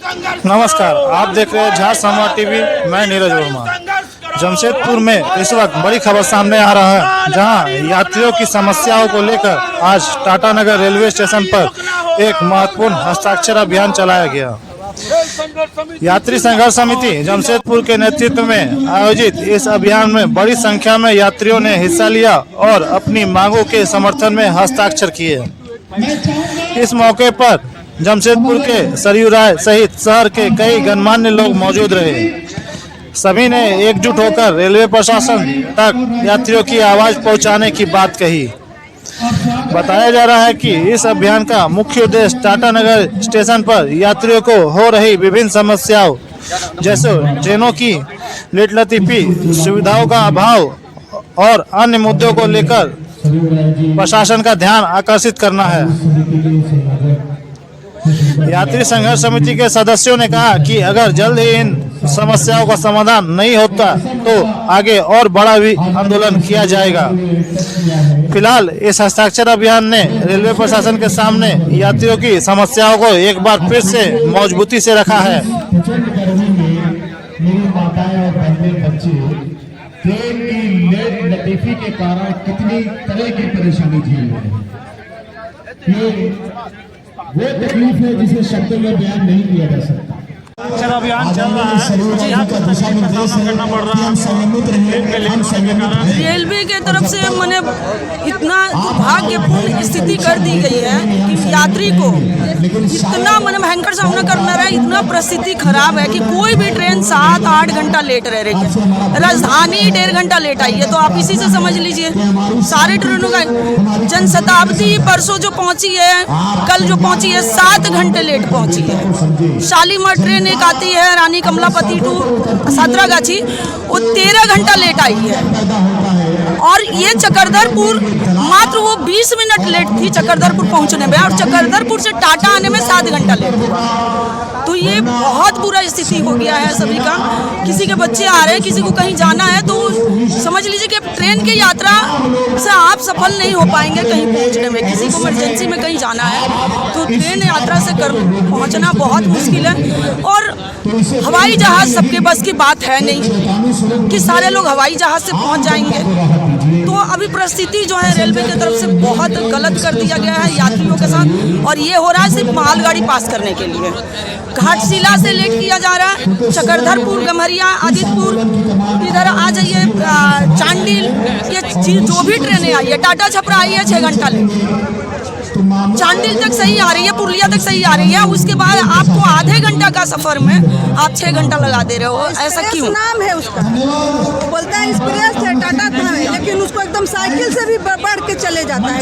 नमस्कार, आप देख रहे हैं झार संवाद टीवी। मैं नीरज वर्मा। जमशेदपुर में इस वक्त बड़ी खबर सामने आ रहा है, जहां यात्रियों की समस्याओं को लेकर आज टाटानगर रेलवे स्टेशन पर एक महत्वपूर्ण हस्ताक्षर अभियान चलाया गया। यात्री संघर्ष समिति जमशेदपुर के नेतृत्व में आयोजित इस अभियान में बड़ी संख्या में यात्रियों ने हिस्सा लिया और अपनी मांगों के समर्थन में हस्ताक्षर किए। इस मौके पर जमशेदपुर के सरयू राय सहित शहर के कई गणमान्य लोग मौजूद रहे। सभी ने एकजुट होकर रेलवे प्रशासन तक यात्रियों की आवाज पहुंचाने की बात कही। बताया जा रहा है कि इस अभियान का मुख्य उद्देश्य टाटानगर स्टेशन पर यात्रियों को हो रही विभिन्न समस्याओं जैसे ट्रेनों की लेटलतीफी, सुविधाओं का अभाव और अन्य मुद्दों को लेकर प्रशासन का ध्यान आकर्षित करना है। यात्री संघर्ष समिति के सदस्यों ने कहा कि अगर जल्द ही इन समस्याओं का समाधान नहीं होता तो आगे और बड़ा भी आंदोलन किया जाएगा। फिलहाल इस हस्ताक्षर अभियान ने रेलवे प्रशासन के सामने यात्रियों की समस्याओं को एक बार फिर से मजबूती से रखा है। ट्रेन की लेट लतीफी के कारण कितनी तरह की परेशानी झेल रहे हैं, वो तकलीफ है जिसे शब्दों में बयान नहीं किया जा सकता। अभियान चल रहा है, मुझे यहाँ पर सामना करना पड़ रहा है। रेलवे के तरफ से मैंने इतना दुर्भाग्यपूर्ण स्थिति कर दी गई है कि यात्री को इतना मैंने भयंकर सामना करना रहा है। इतना परिस्थिति खराब है कि कोई भी ट्रेन 7-8 घंटा लेट रह रही है। राजधानी 1.5 घंटा लेट आई है, तो आप इसी से समझ लीजिए सारे ट्रेनों का। जनशताब्दी परसों जो पहुंची है, कल जो पहुंची है, 7 घंटे लेट पहुंची है। शालीमार ट्रेन एक आती है रानी कमलापति टू सातरागाछी, वो 13 घंटा लेट आई है। और ये चकरधरपुर मात्र वो 20 मिनट लेट थी चकरधरपुर पहुंचने में, और चकरधरपुर से टाटा आने में 7 घंटा लेट हुआ। तो ये बहुत बुरा स्थिति हो गया है सभी का। किसी के बच्चे आ रहे हैं, किसी को कहीं जाना है, तो समझ लीजिए कि ट्रेन की यात्रा से आप सफल नहीं हो पाएंगे कहीं पहुंचने में। किसी को इमरजेंसी में कहीं जाना है तो ट्रेन यात्रा से पहुंचना बहुत मुश्किल है। और हवाई जहाज सबके बस की बात है नहीं कि सारे लोग हवाई जहाज से पहुंच जाएंगे। तो अभी परिस्थिति जो है रेलवे की तरफ से बहुत गलत कर दिया गया है यात्रियों के साथ, और ये हो रहा है सिर्फ मालगाड़ी पास करने के लिए। घाटशिला से लेट किया जा रहा है, चकरधरपुर, गम्हरिया, आदित्यपुर, इधर आ जाइए चांडिल, ये जो भी ट्रेनें आई है, टाटा छपरा आई है 6 घंटा लेट। चांडिल तक सही आ रही है, पुरलिया तक सही आ रही है, उसके बाद आपको आधे घंटा का सफर में आप 6 घंटा लगा दे रहे हो। ऐसा क्यों? नाम है उसका, बोलता है एक्सप्रेस है, टाटा था, लेकिन उसको एकदम साइकिल से भी बढ़ के चले जाता है।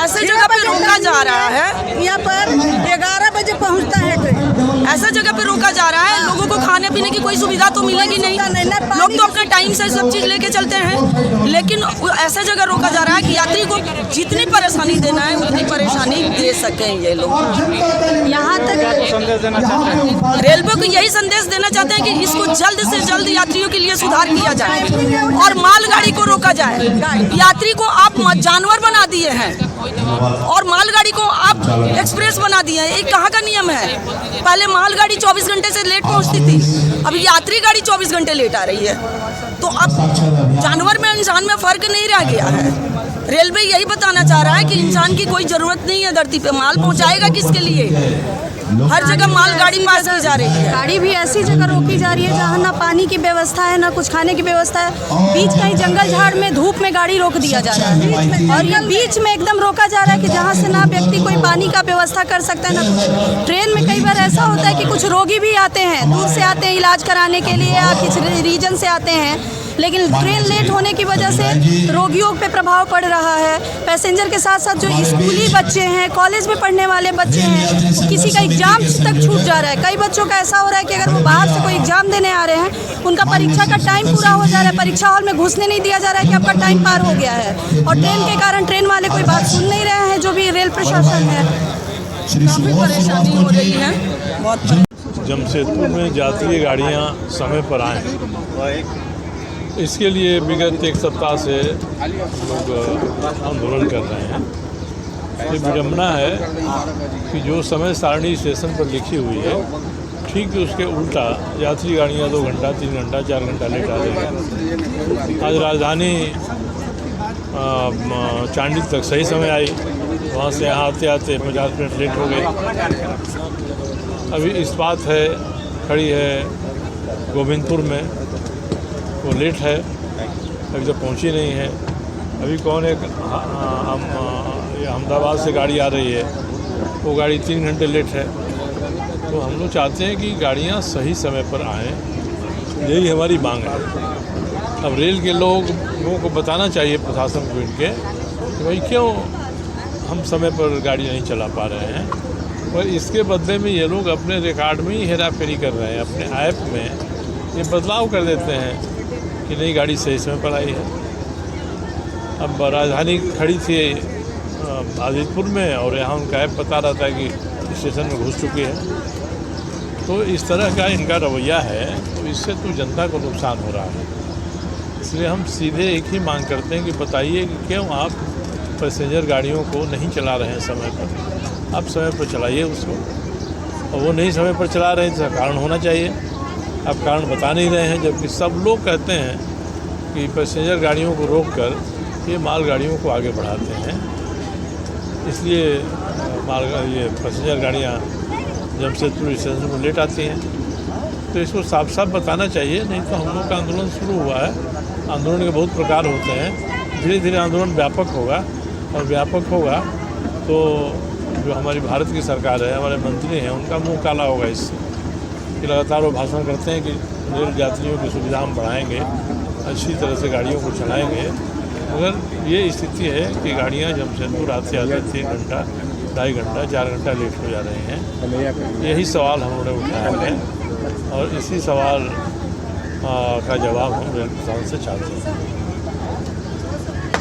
ऐसे जगह पे रोका जा रहा है, यहाँ पर 11 बजे पहुँचता है ट्रेन। ऐसा जगह पे रोका जा रहा है। लोगों को खाने पीने की कोई सुविधा तो मिलेगी नहीं। लोग तो अपने टाइम से सब चीज लेके चलते हैं, लेकिन ऐसा जगह रोका जा रहा है कि यात्री को जितनी परेशानी देना है उतनी परेशानी दे सकें ये लोग। यहाँ तक रेलवे को यही संदेश देना चाहते हैं कि इसको जल्द से जल्द यात्रियों के लिए सुधार किया जाए और मालगाड़ी को रोका जाए। यात्री को आप जानवर बना दिए हैं और मालगाड़ी को आप एक्सप्रेस बना दिए हैं। ये कहाँ का नियम है? पहले मालगाड़ी 24 घंटे से लेट पहुँचती थी, अब यात्री गाड़ी 24 घंटे लेट आ रही है। तो अब जानवर में इंसान में फर्क नहीं रह गया है। रेलवे यही बताना चाह रहा है कि इंसान की कोई जरूरत नहीं है धरती पे। माल पहुंचाएगा किसके लिए? हर जगह मालगाड़ी पास की जा रही है। गाड़ी भी ऐसी जगह रोकी जा रही है जहाँ ना पानी की व्यवस्था है, ना कुछ खाने की व्यवस्था है। बीच कहीं जंगल झाड़ में धूप में गाड़ी रोक दिया जा रहा है, और ये बीच में एकदम रोका जा रहा है कि जहाँ से ना व्यक्ति कोई पानी का व्यवस्था कर सकता है ना कुछ। ट्रेन में कई बार ऐसा होता है कि कुछ रोगी भी आते हैं, दूर से आते हैं इलाज कराने के लिए या किसी रीजन से आते हैं, लेकिन ट्रेन लेट होने की वजह से रोगियों पे प्रभाव पड़ रहा है। पैसेंजर के साथ साथ जो स्कूली बच्चे हैं, कॉलेज में पढ़ने वाले बच्चे हैं, किसी का एग्जाम तक छूट जा रहा है। कई बच्चों का ऐसा हो रहा है कि अगर वो बाहर से कोई एग्जाम देने आ रहे हैं, उनका परीक्षा का टाइम पूरा हो जा रहा है, परीक्षा हॉल में घुसने नहीं दिया जा रहा है कि आपका टाइम पार हो गया है, और ट्रेन के कारण ट्रेन वाले कोई बात सुन नहीं रहे हैं, जो भी रेल प्रशासन है। काफ़ी परेशानी हो रही है बहुत। जमशेदपुर में यात्री गाड़ियाँ समय पर आएँ, इसके लिए विगत 1 सप्ताह से लोग आंदोलन कर रहे हैं। ये विडम्बना है कि जो समय सारणी स्टेशन पर लिखी हुई है ठीक उसके उल्टा यात्री गाड़ियाँ 2 घंटा 3 घंटा 4 घंटा लेट आ रही हैं। आज राजधानी चांडिल तक सही समय आई, वहाँ से यहाँ आते आते 50 मिनट लेट हो गए। अभी इस्पात है खड़ी है गोविंदपुर में, वो लेट है, अभी तक पहुँची नहीं है। अभी कौन एक अहमदाबाद से गाड़ी आ रही है, वो गाड़ी 3 घंटे लेट है। तो हम लोग चाहते हैं कि गाड़ियाँ सही समय पर आएँ, यही हमारी मांग है। अब रेल के लोगों को बताना चाहिए प्रशासन को इनके कि भाई क्यों हम समय पर गाड़ी नहीं चला पा रहे हैं, और इसके बदले में ये लोग अपने रिकॉर्ड में ही हेरा फेरी कर रहे हैं। अपने ऐप में ये बदलाव कर देते हैं कि नई गाड़ी सही समय पर आई है। अब राजधानी खड़ी थी आदितपुर में और यहाँ उनका ऐप बता रहा था कि स्टेशन में घुस चुकी है। तो इस तरह का इनका रवैया है, तो इससे तो जनता को नुकसान हो रहा है। इसलिए हम सीधे एक ही मांग करते हैं कि बताइए कि क्यों आप पैसेंजर गाड़ियों को नहीं चला रहे हैं समय पर। आप समय पर चलाइए उसको, और वो नहीं समय पर चला रहे हैं तो कारण होना चाहिए। आप कारण बता नहीं रहे हैं, जबकि सब लोग कहते हैं कि पैसेंजर गाड़ियों को रोककर ये माल गाड़ियों को आगे बढ़ाते हैं। इसलिए ये पैसेंजर गाड़ियाँ जमशेदपुर स्टेशन पर लेट आती हैं। तो इसको साफ साफ बताना चाहिए, नहीं तो हम लोग का आंदोलन शुरू हुआ है। आंदोलन के बहुत प्रकार होते हैं, धीरे धीरे आंदोलन व्यापक होगा, और व्यापक होगा तो जो हमारी भारत की सरकार है, हमारे मंत्री हैं, उनका मुंह काला होगा इससे कि लगातार वो भाषण करते हैं कि रेल यात्रियों की सुविधा हम बढ़ाएंगे, अच्छी तरह से गाड़ियों को चलाएंगे। मगर ये स्थिति है कि गाड़ियाँ जमशेदपुर आते आते 3 घंटा 2.5 घंटा 4 घंटा लेट हो जा रहे हैं। यही सवाल हम लोगों ने उठाया है, और इसी सवाल का जवाब हम रेल प्रशासन से चाहते हैं।